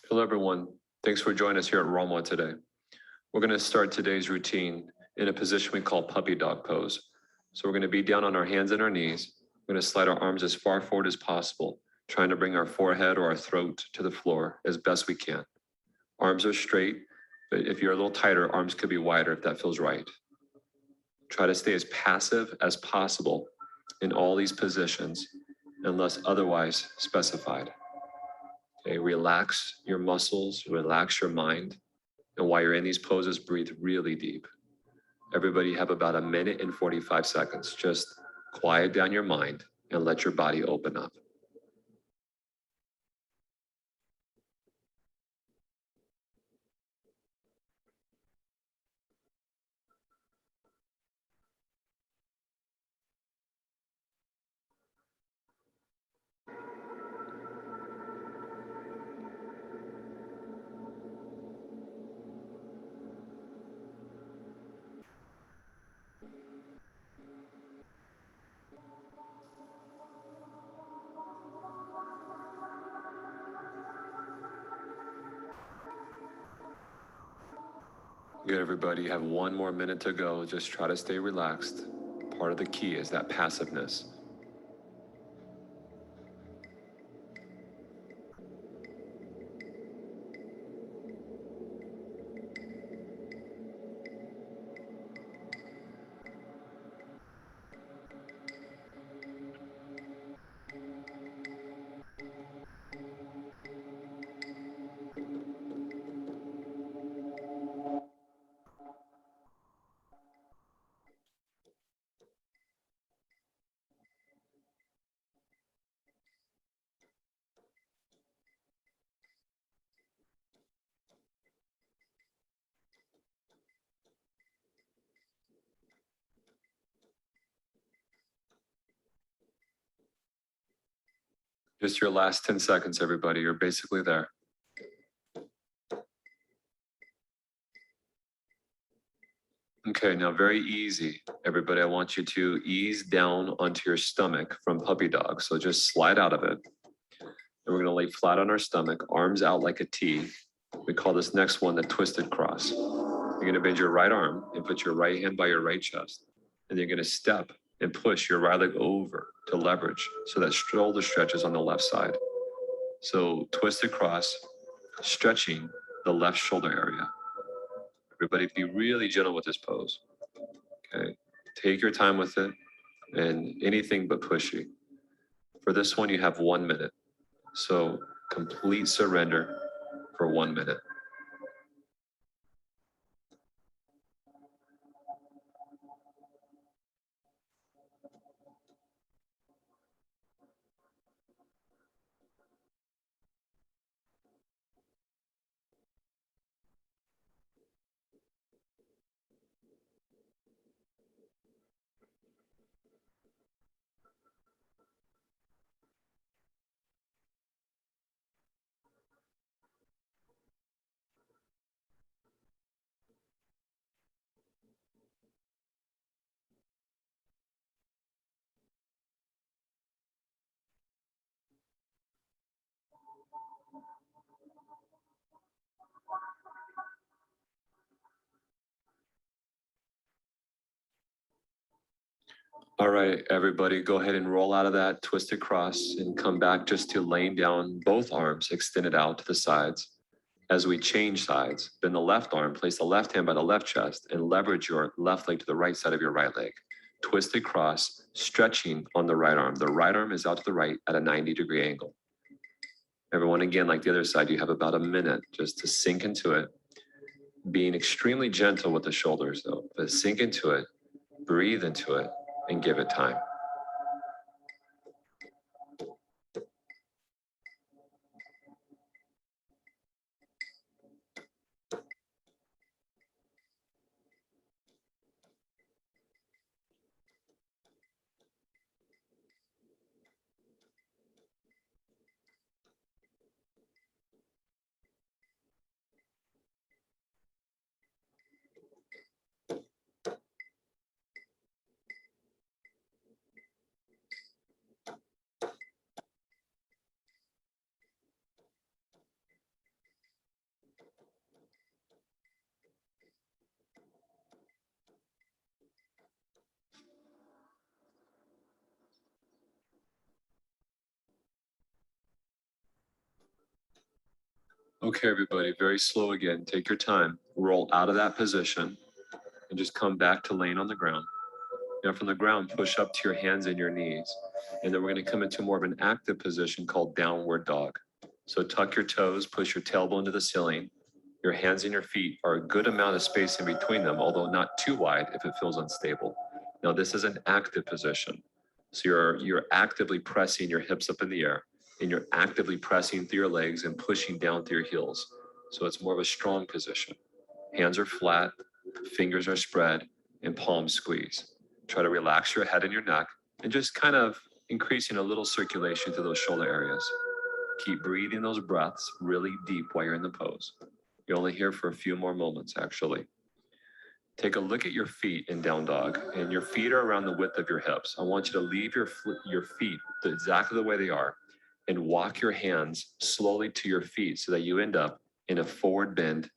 Hello, everyone. Thanks for joining us here at Roma today. We're going to start today's routine in a position we call puppy dog pose. So we're going to be down on our hands and our knees. We're going to slide our arms as far forward as possible, trying to bring our forehead or our throat to the floor as best we can. Arms are straight, but if you're a little tighter, arms could be wider if that feels right. Try to stay as passive as possible in all these positions unless otherwise specified. Okay, relax your muscles, relax your mind. And while you're in these poses, breathe really deep. Everybody have about 1 minute and 45 seconds. Just quiet down your mind and let your body open up. Good, everybody. You have 1 more minute to go. Just try to stay relaxed. Part of the key is that passiveness. Just your last 10 seconds, everybody. You're basically there. Okay, now very easy. Everybody, I want you to ease down onto your stomach from puppy dog. So just slide out of it. And we're gonna lay flat on our stomach, arms out like a T. We call this next one the twisted cross. You're gonna bend your right arm and put your right hand by your right chest. And you're gonna step and push your right leg over to leverage so that shoulder stretches on the left side. So twisted cross, stretching the left shoulder area. Everybody be really gentle with this pose. Okay, take your time with it and anything but pushy. For this one, you have 1 minute. So complete surrender for 1 minute. All right, everybody, go ahead and roll out of that twisted cross and come back just to laying down both arms extended out to the sides. As we change sides, bend the left arm, place the left hand by the left chest, and leverage your left leg to the right side of your right leg. Twisted cross, stretching on the right arm. The right arm is out to the right at a 90-degree angle. Everyone, again, like the other side, you have about 1 minute just to sink into it. Being extremely gentle with the shoulders, though, but sink into it, breathe into it, and give it time. Okay, everybody, very slow again. Take your time. Roll out of that position and just come back to laying on the ground. Now from the ground, push up to your hands and your knees. And then we're going to come into more of an active position called downward dog. So tuck your toes, push your tailbone to the ceiling. Your hands and your feet are a good amount of space in between them, although not too wide if it feels unstable. Now this is an active position. So you're actively pressing your hips up in the air, and you're actively pressing through your legs and pushing down through your heels. So it's more of a strong position. Hands are flat, fingers are spread, and palms squeeze. Try to relax your head and your neck and just kind of increasing a little circulation to those shoulder areas. Keep breathing those breaths really deep while you're in the pose. You're only here for a few more moments, actually. Take a look at your feet in down dog, and your feet are around the width of your hips. I want you to leave your feet exactly the way they are and walk your hands slowly to your feet so that you end up in a forward bend.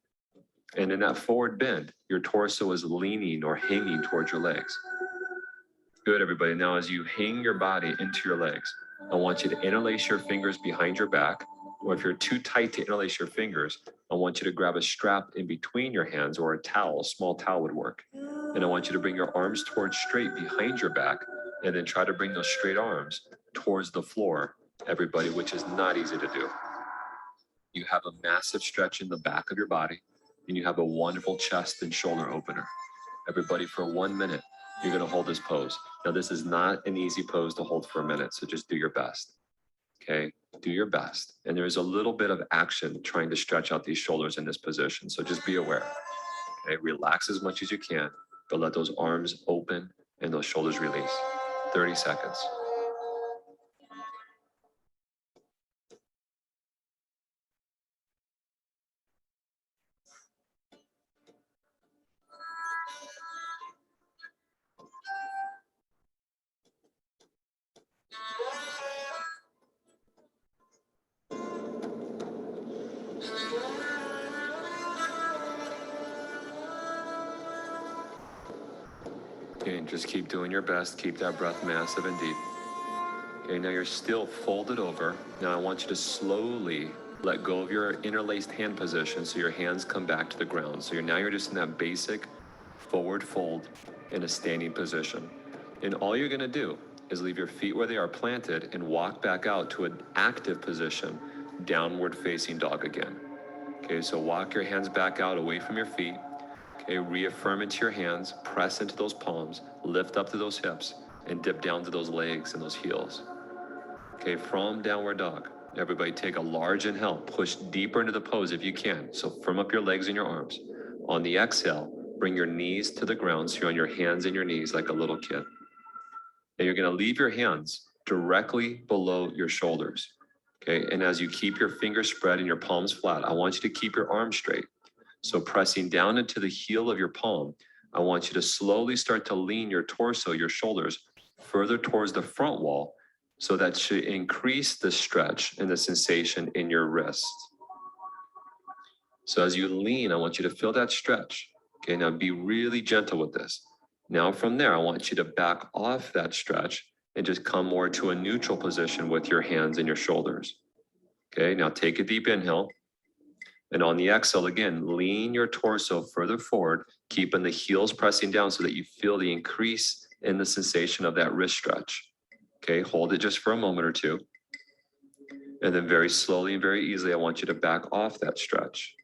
And in that forward bend, your torso is leaning or hanging towards your legs. Good, everybody. Now, as you hang your body into your legs, I want you to interlace your fingers behind your back, or if you're too tight to interlace your fingers, I want you to grab a strap in between your hands or a towel, a small towel would work. And I want you to bring your arms towards straight behind your back, and then try to bring those straight arms towards the floor, everybody, which is not easy to do. You have a massive stretch in the back of your body, and you have a wonderful chest and shoulder opener. Everybody, for 1 minute, you're going to hold this pose. Now, this is not an easy pose to hold for a minute, so just do your best. Okay, do your best. And there's a little bit of action trying to stretch out these shoulders in this position, so just be aware. Okay, relax as much as you can, but let those arms open and those shoulders release. 30 seconds. Okay, and just keep doing your best. Keep that breath massive and deep. Okay, now you're still folded over. Now I want you to slowly let go of your interlaced hand position so your hands come back to the ground. So you're just in that basic forward fold in a standing position. And all you're gonna do is leave your feet where they are planted and walk back out to an active position, downward facing dog again. Okay, so walk your hands back out away from your feet. Okay, reaffirm into your hands, press into those palms, lift up to those hips, and dip down to those legs and those heels. Okay, from downward dog, everybody take a large inhale, push deeper into the pose if you can. So firm up your legs and your arms. On the exhale, bring your knees to the ground so you're on your hands and your knees like a little kid. And you're gonna leave your hands directly below your shoulders. Okay, and as you keep your fingers spread and your palms flat, I want you to keep your arms straight. So pressing down into the heel of your palm, I want you to slowly start to lean your torso, your shoulders, further towards the front wall, so that should increase the stretch and the sensation in your wrists. So as you lean, I want you to feel that stretch. Okay, now be really gentle with this. Now from there, I want you to back off that stretch and just come more to a neutral position with your hands and your shoulders. Okay, now take a deep inhale. And on the exhale, again, lean your torso further forward, keeping the heels pressing down so that you feel the increase in the sensation of that wrist stretch. Okay, hold it just for a moment or two. And then very slowly and very easily, I want you to back off that stretch.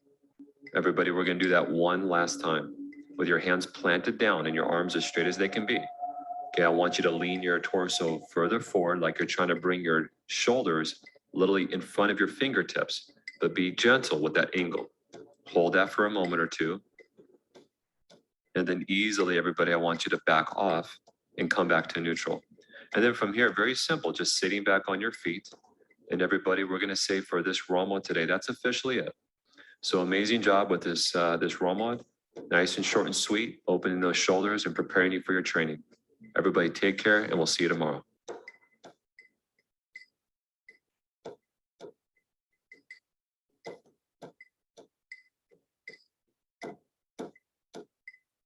Everybody, we're gonna do that one last time with your hands planted down and your arms as straight as they can be. Okay, I want you to lean your torso further forward like you're trying to bring your shoulders literally in front of your fingertips, but be gentle with that angle. Hold that for a moment or two. And then easily, everybody, I want you to back off and come back to neutral. And then from here, very simple, just sitting back on your feet. And everybody, we're gonna say for this ROMOD today, that's officially it. So amazing job with this ROMOD. Nice and short and sweet, opening those shoulders and preparing you for your training. Everybody take care, and we'll see you tomorrow.